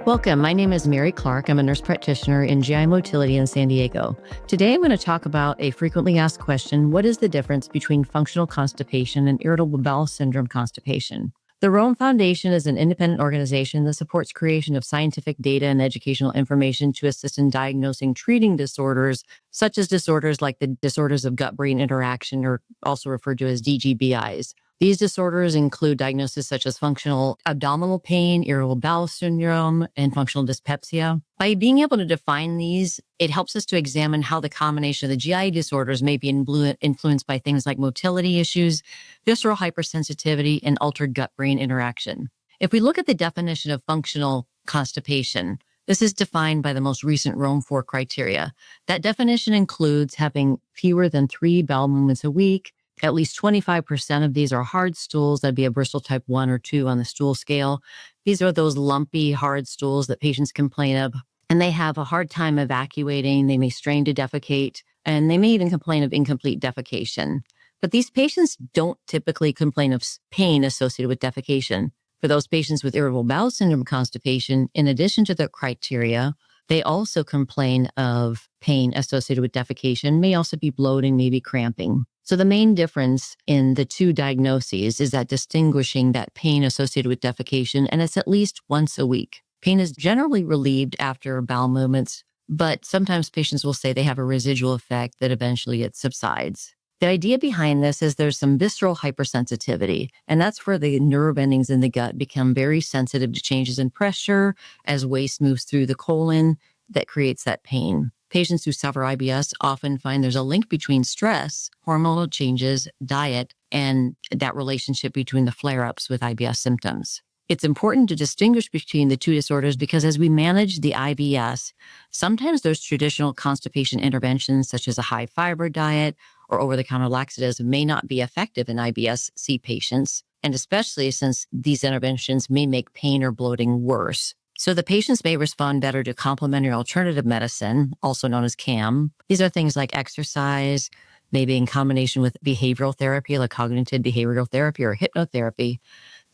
Welcome. My name is Mary Clarke. I'm a nurse practitioner in GI Motility in San Diego. Today, I'm going to talk about a frequently asked question: what is the difference between functional constipation and irritable bowel syndrome constipation? The Rome Foundation is an independent organization that supports creation of scientific data and educational information to assist in diagnosing, treating disorders, such as disorders like the disorders of gut-brain interaction, or also referred to as DGBIs. These disorders include diagnoses such as functional abdominal pain, irritable bowel syndrome, and functional dyspepsia. By being able to define these, it helps us to examine how the combination of the GI disorders may be influenced by things like motility issues, visceral hypersensitivity, and altered gut-brain interaction. If we look at the definition of functional constipation, this is defined by the most recent Rome 4 criteria. That definition includes having fewer than 3 bowel movements a week. At least 25% of these are hard stools. That'd be a Bristol type 1 or 2 on the stool scale. These are those lumpy, hard stools that patients complain of, and they have a hard time evacuating. They may strain to defecate, and they may even complain of incomplete defecation. But these patients don't typically complain of pain associated with defecation. For those patients with irritable bowel syndrome constipation, in addition to the criteria, they also complain of pain associated with defecation, may also be bloating, maybe cramping. So the main difference in the two diagnoses is that distinguishing that pain associated with defecation, and it's at least once a week. Pain is generally relieved after bowel movements, but sometimes patients will say they have a residual effect that eventually it subsides. The idea behind this is there's some visceral hypersensitivity, and that's where the nerve endings in the gut become very sensitive to changes in pressure as waste moves through the colon that creates that pain. Patients who suffer IBS often find there's a link between stress, hormonal changes, diet, and that relationship between the flare-ups with IBS symptoms. It's important to distinguish between the two disorders because as we manage the IBS, sometimes those traditional constipation interventions such as a high-fiber diet or over-the-counter laxatives may not be effective in IBS-C patients, and especially since these interventions may make pain or bloating worse. So the patients may respond better to complementary alternative medicine, also known as CAM. These are things like exercise, maybe in combination with behavioral therapy, like cognitive behavioral therapy or hypnotherapy.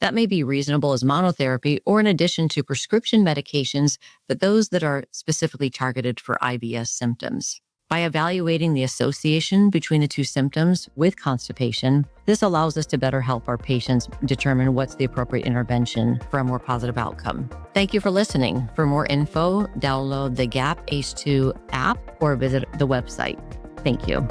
That may be reasonable as monotherapy or in addition to prescription medications, but those that are specifically targeted for IBS symptoms. By evaluating the association between the two symptoms with constipation, this allows us to better help our patients determine what's the appropriate intervention for a more positive outcome. Thank you for listening. For more info, download the GHAPP ACE2 app or visit the website. Thank you.